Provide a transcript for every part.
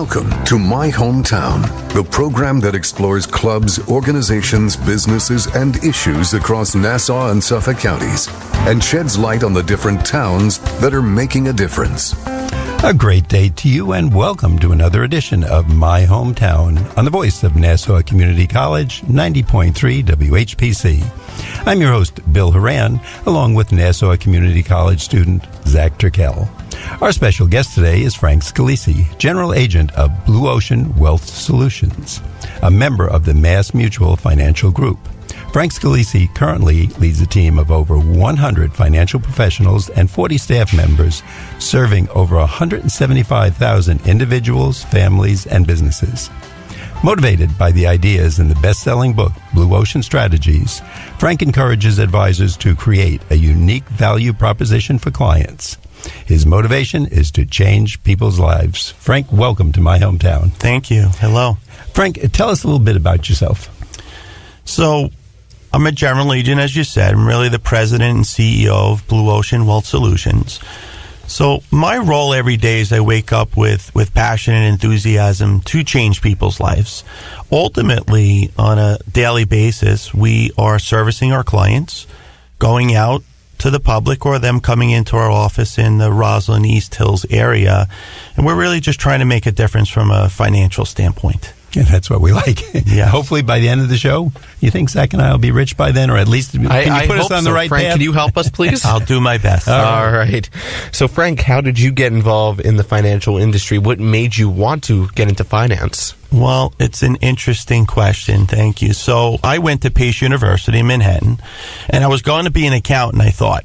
Welcome to My Hometown, the program that explores clubs, organizations, businesses, and issues across Nassau and Suffolk counties and sheds light on the different towns that are making a difference. A great day to you and welcome to another edition of My Hometown on the voice of Nassau Community College, 90.3 WHPC. I'm your host, Bill Horan, along with Nassau Community College student Zach Turkel. Our special guest today is Frank Scalese, General Agent of Blue Ocean Wealth Solutions, a member of the MassMutual Financial Group. Frank Scalese currently leads a team of over 100 financial professionals and 40 staff members, serving over 175,000 individuals, families, and businesses. Motivated by the ideas in the best-selling book, Blue Ocean Strategies, Frank encourages advisors to create a unique value proposition for clients. His motivation is to change people's lives. Frank, welcome to My Hometown. Thank you. Hello. Frank, tell us a little bit about yourself. So, I'm a general agent, as you said. I'm really the president and CEO of Blue Ocean Wealth Solutions. So my role every day is I wake up with passion and enthusiasm to change people's lives. Ultimately, on a daily basis, we are servicing our clients, going out to the public or them coming into our office in the Roslyn East Hills area. And we're really just trying to make a difference from a financial standpoint. Yeah, that's what we like. Yeah. Hopefully by the end of the show, you think Zach and I will be rich by then, or at least can you put us on the right Frank, path? can you help us, please? I'll do my best. All right. So, Frank, how did you get involved in the financial industry? What made you want to get into finance? Well, it's an interesting question. Thank you. So I went to Pace University in Manhattan, and I was going to be an accountant, I thought.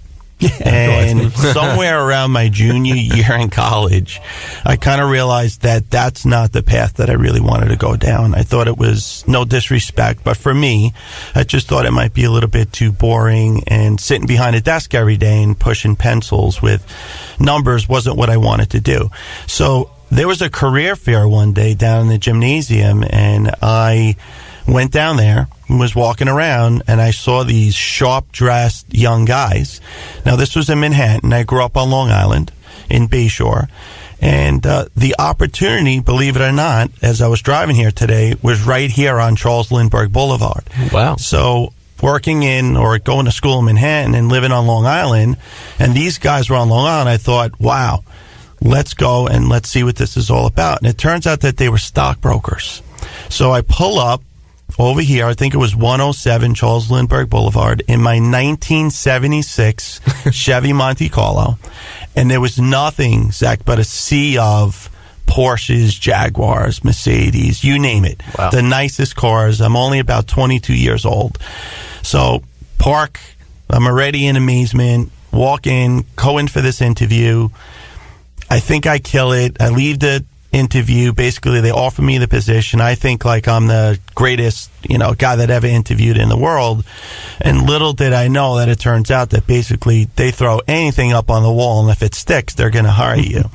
And somewhere around my junior year in college, I kind of realized that that's not the path that I really wanted to go down. I thought it was, no disrespect, but for me, I just thought it might be a little bit too boring, and sitting behind a desk every day and pushing pencils with numbers wasn't what I wanted to do. So there was a career fair one day down in the gymnasium, and I went down there and was walking around, and I saw these sharp-dressed young guys. Now, this was in Manhattan. I grew up on Long Island in Bayshore. And the opportunity, believe it or not, as I was driving here today, was right here on Charles Lindbergh Boulevard. Wow. So working in or going to school in Manhattan and living on Long Island, and these guys were on Long Island, I thought, wow, let's go and let's see what this is all about. And it turns out that they were stockbrokers. So I pull up over here, I think it was 107 Charles Lindbergh Boulevard, in my 1976 Chevy Monte Carlo. And there was nothing, Zach, but a sea of Porsches, Jaguars, Mercedes, you name it. Wow. The nicest cars. I'm only about 22 years old. So park, I'm already in amazement, walk in, go in for this interview. I think I kill it. I leave the interview. Basically, they offer me the position. I think like I'm the greatest, guy that ever interviewed in the world. And little did I know that it turns out that basically they throw anything up on the wall, and if it sticks, they're going to hire you.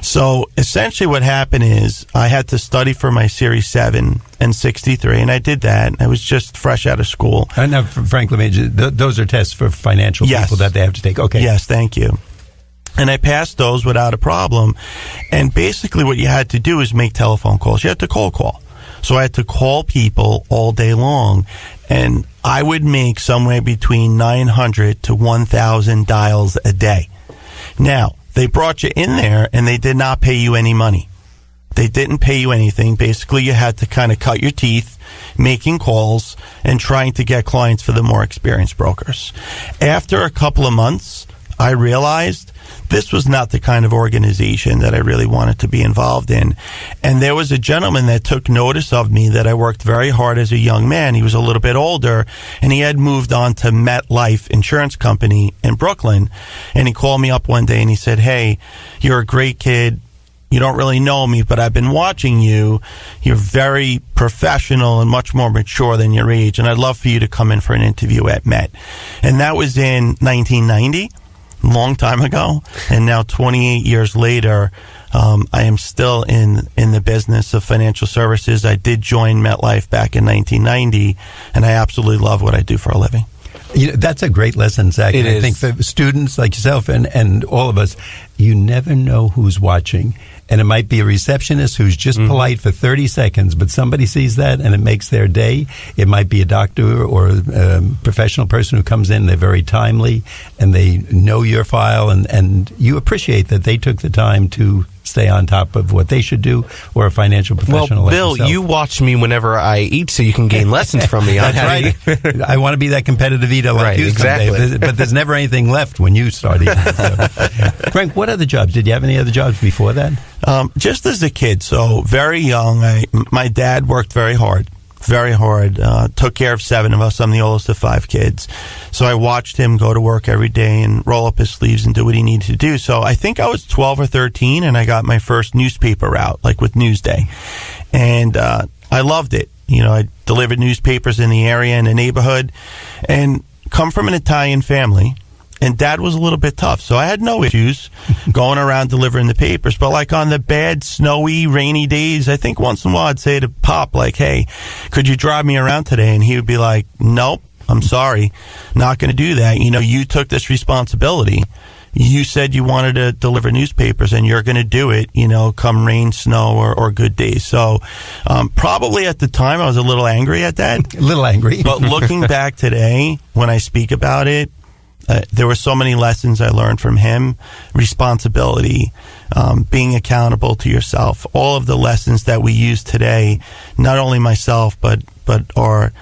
So essentially what happened is I had to study for my Series 7 and 63, and I did that. I was just fresh out of school. Now, Frank, those are tests for financial people that they have to take. Okay. Yes, thank you. And I passed those without a problem. And basically what you had to do is make telephone calls. You had to cold call. So I had to call people all day long. And I would make somewhere between 900 to 1,000 dials a day. Now, they brought you in there and they did not pay you any money. They didn't pay you anything. Basically, you had to kind of cut your teeth making calls and trying to get clients for the more experienced brokers. After a couple of months, I realized this was not the kind of organization that I really wanted to be involved in. And there was a gentleman that took notice of me that I worked very hard as a young man. He was a little bit older, and he had moved on to MetLife Insurance Company in Brooklyn. And he called me up one day and he said, "Hey, you're a great kid. You don't really know me, but I've been watching you. You're very professional and much more mature than your age, and I'd love for you to come in for an interview at Met." And that was in 1990. Long time ago, and now 28 years later, I am still in the business of financial services. I did join MetLife back in 1990, and I absolutely love what I do for a living. That's a great lesson, Zach. It I is. think for students like yourself and all of us, you never know who's watching. And it might be a receptionist who's just polite for 30 seconds, but somebody sees that and it makes their day. It might be a doctor or a professional person who comes in. They're very timely and they know your file, and you appreciate that they took the time to stay on top of what they should do, or a financial professional. Well, Bill, like yourself. you watch me whenever I eat so you can gain lessons from me. That's right. I want to be that competitive eater like Right, you someday. exactly. But there's never anything left when you start eating. So. Frank, what other jobs? Did you have any other jobs before that? Just as a kid, so very young, my dad worked very hard. Took care of 7 of us. I'm the oldest of 5 kids. So I watched him go to work every day and roll up his sleeves and do what he needed to do. So I think I was 12 or 13 and I got my first newspaper out, like with Newsday. And I loved it. I delivered newspapers in the area, in the neighborhood, and come from an Italian family. And Dad was a little bit tough, so I had no issues going around delivering the papers. But like on the bad, snowy, rainy days, I think once in a while I'd say to Pop, like, hey, could you drive me around today? And he would be like, nope, I'm sorry, not going to do that. You took this responsibility. You said you wanted to deliver newspapers, and you're going to do it, come rain, snow, or good days. So probably at the time I was a little angry at that. A little angry. But looking back today, when I speak about it, there were so many lessons I learned from him. Responsibility, being accountable to yourself. All of the lessons that we use today, not only myself, but our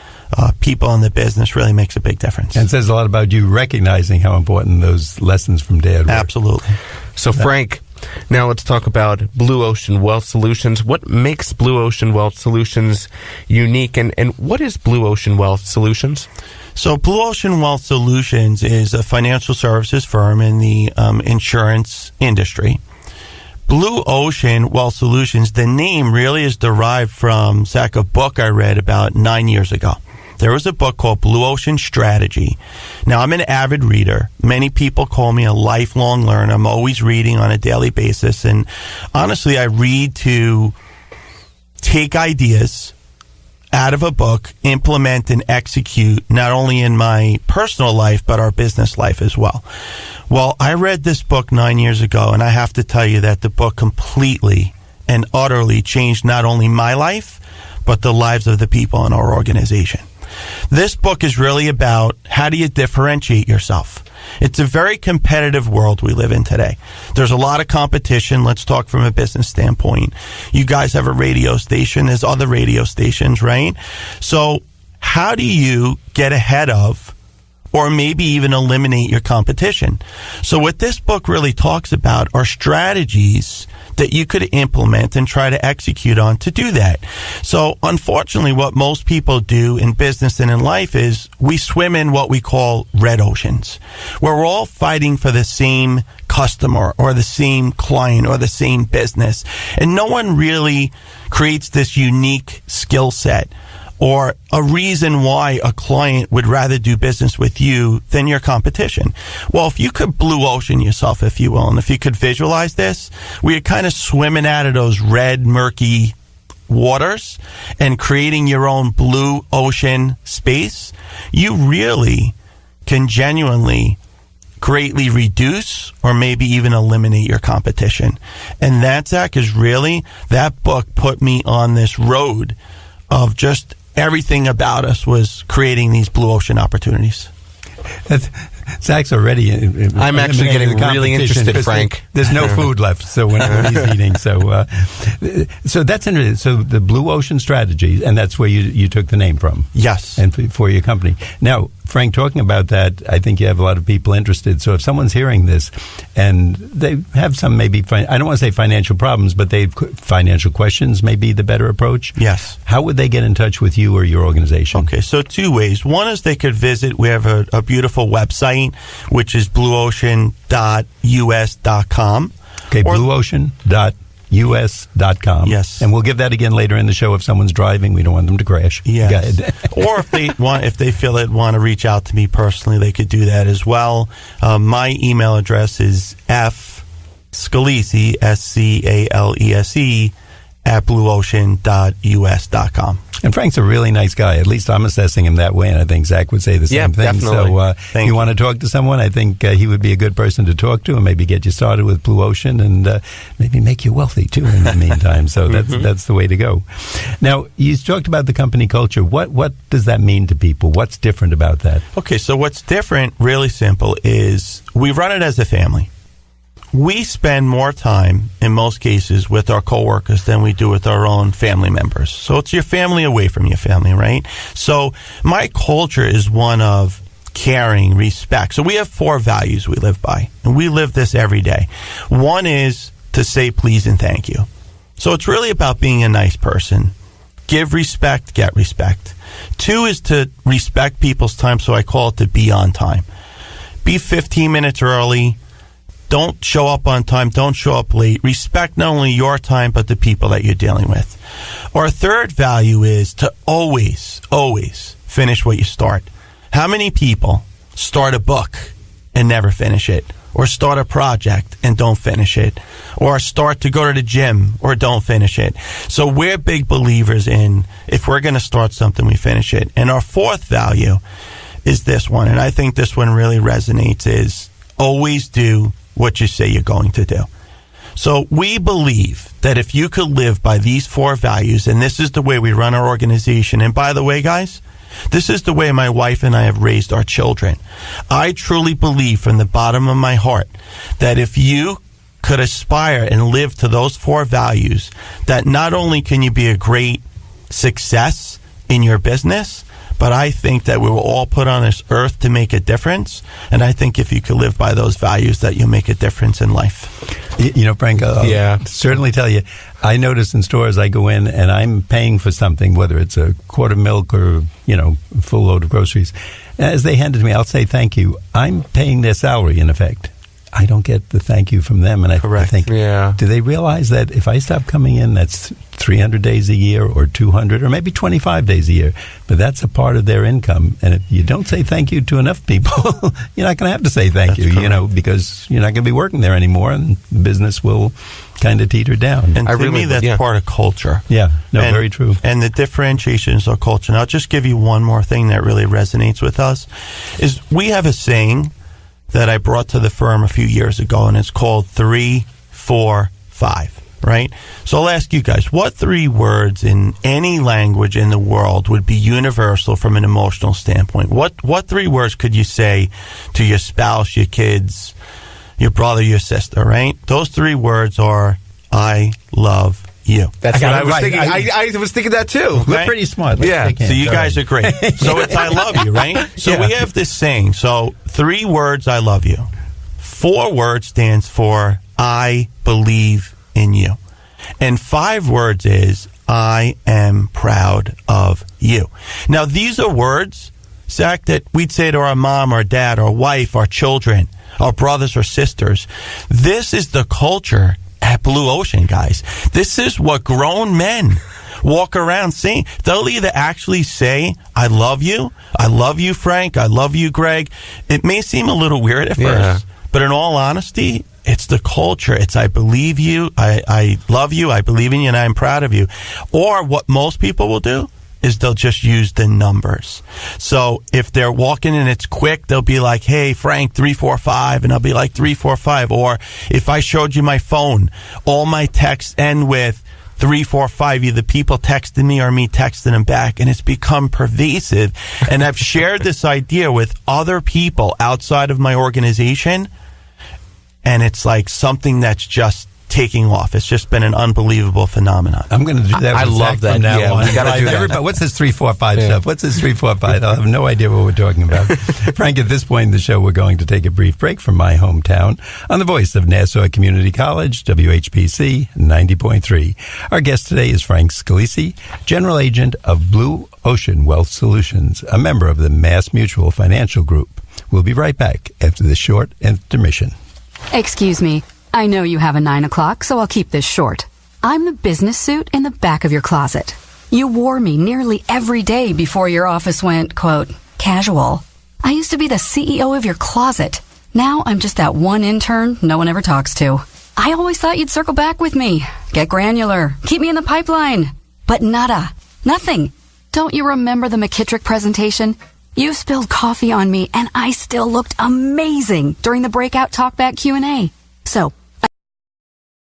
people in the business, really makes a big difference. And it says a lot about you recognizing how important those lessons from Dad were. Absolutely. So, Frank, now let's talk about Blue Ocean Wealth Solutions. What makes Blue Ocean Wealth Solutions unique, and what is Blue Ocean Wealth Solutions? So Blue Ocean Wealth Solutions is a financial services firm in the insurance industry. Blue Ocean Wealth Solutions, the name really is derived from, Zach, a book I read about 9 years ago. There was a book called Blue Ocean Strategy. Now, I'm an avid reader. Many people call me a lifelong learner. I'm always reading on a daily basis. And honestly, I read to take ideas out of a book, implement and execute, not only in my personal life, but our business life as well. Well, I read this book 9 years ago, and I have to tell you that the book completely and utterly changed not only my life, but the lives of the people in our organization. This book is really about how do you differentiate yourself. It's a very competitive world we live in today. There's a lot of competition. Let's talk from a business standpoint. You guys have a radio station. There's other radio stations, right? So how do you get ahead of, or maybe even eliminate your competition? So what this book really talks about are strategies that you could implement and try to execute on to do that. So unfortunately, what most people do in business and in life is we swim in what we call red oceans, where we're all fighting for the same customer or the same client or the same business. And no one really creates this unique skill set or a reason why a client would rather do business with you than your competition. Well, if you could blue ocean yourself, if you will, and if you could visualize this, where you're kind of swimming out of those red, murky waters and creating your own blue ocean space, you really can genuinely greatly reduce or maybe even eliminate your competition. And that, Zach, is really, that book put me on this road of just everything about us was creating these blue ocean opportunities. Zach's already. I'm actually getting really interested, Frank. There's no food left, so when he's eating, so that's interesting. So the Blue Ocean Strategy, and that's where you took the name from. Yes, and for your company. Now, Frank, talking about that, I think you have a lot of people interested. So if someone's hearing this and they have some maybe, I don't want to say financial problems, but they've financial questions may be the better approach. Yes. How would they get in touch with you or your organization? Okay, so 2 ways. One is they could visit. We have a beautiful website, which is blueocean.us.com. Okay, blueocean.us.com. Yes. And we'll give that again later in the show if someone's driving. We don't want them to crash. Yes. Or if they feel they want to reach out to me personally, they could do that as well. My email address is fscalese, SCALESE, at blueocean.us.com. And Frank's a really nice guy. At least I'm assessing him that way, and I think Zach would say the same thing. Definitely. So you want to talk to someone, I think he would be a good person to talk to and maybe get you started with Blue Ocean and maybe make you wealthy, too, in the meantime. So that's the way to go. Now, you talked about the company culture. What does that mean to people? What's different about that? Okay, so what's different, really simple, is we run it as a family. We spend more time, in most cases, with our coworkers than we do with our own family members. So it's your family away from your family, right? So my culture is one of caring, respect. So we have 4 values we live by, and we live this every day. One is to say please and thank you. So it's really about being a nice person. Give respect, get respect. 2 is to respect people's time, so I call it to be on time. Be 15 minutes early. Don't show up on time. Don't show up late. Respect not only your time, but the people that you're dealing with. Our 3rd value is to always finish what you start. How many people start a book and never finish it? Or start a project and don't finish it? Or start to go to the gym or don't finish it? So we're big believers in, if we're going to start something, we finish it. And our 4th value is this one, and I think this one really resonates, is always do what you say you're going to do. So we believe that if you could live by these 4 values, and this is the way we run our organization, and by the way, guys, this is the way my wife and I have raised our children. I truly believe from the bottom of my heart that if you could aspire and live to those 4 values, that not only can you be a great success in your business, but I think that we were all put on this earth to make a difference. And I think if you could live by those values, that you'll make a difference in life. You know, Frank, I'll certainly tell you, I notice in stores I go in and I'm paying for something, whether it's a quart of milk or, a full load of groceries. As they hand it to me, I'll say thank you. I'm paying their salary, in effect. I don't get the thank you from them. And I think, do they realize that if I stop coming in, that's 300 days a year or 200 or maybe 25 days a year, but that's a part of their income. And if you don't say thank you to enough people, you're not going to have to say thank you, because you're not going to be working there anymore and business will kind of teter down. And to me, that's part of culture. Yeah, very true. And the differentiation is our culture. And I'll just give you one more thing that really resonates with us, is we have a saying that I brought to the firm a few years ago, and it's called 3, 4, 5, right? So I'll ask you guys, what 3 words in any language in the world would be universal from an emotional standpoint? What 3 words could you say to your spouse, your kids, your brother, your sister, right? Those 3 words are, I love you. That's what I was thinking. I was thinking that too. Okay? We're pretty smart. So you guys are great. So it's I love you, right? So we have this saying. So 3 words, I love you. 4 words stands for I believe in you. And 5 words is I am proud of you. Now, these are words, Zach, that we'd say to our mom, our dad, our wife, our children, our brothers or sisters. This is the culture at Blue Ocean, guys. This is what grown men walk around saying. They'll either actually say, I love you, Frank, I love you, Greg. It may seem a little weird at first, but in all honesty, it's the culture. It's I believe you, I love you, I believe in you, and I'm proud of you. Or what most people will do is they'll just use the numbers. So if they're walking and it's quick, they'll be like, hey, Frank, 345, and I'll be like 345. Or if I showed you my phone, all my texts end with 345, either people texting me or me texting them back, and it's become pervasive. And I've shared this idea with other people outside of my organization, and it's like something that's just taking off. It's just been an unbelievable phenomenon. I'm going to do that. I love that. From now on. We got to do that. What's this 345 stuff? What's this 345? I have no idea what we're talking about. Frank, at this point in the show, we're going to take a brief break from my hometown on the voice of Nassau Community College, WHPC 90.3. Our guest today is Frank Scalese, General Agent of Blue Ocean Wealth Solutions, a member of the MassMutual Financial Group. We'll be right back after this short intermission. Excuse me. I know you have a 9 o'clock, so I'll keep this short. I'm the business suit in the back of your closet. You wore me nearly every day before your office went, quote, casual. I used to be the CEO of your closet. Now I'm just that one intern no one ever talks to. I always thought you'd circle back with me, get granular, keep me in the pipeline. But nada. Nothing. Don't you remember the McKittrick presentation? You spilled coffee on me, and I still looked amazing during the breakout talkback Q&A. So,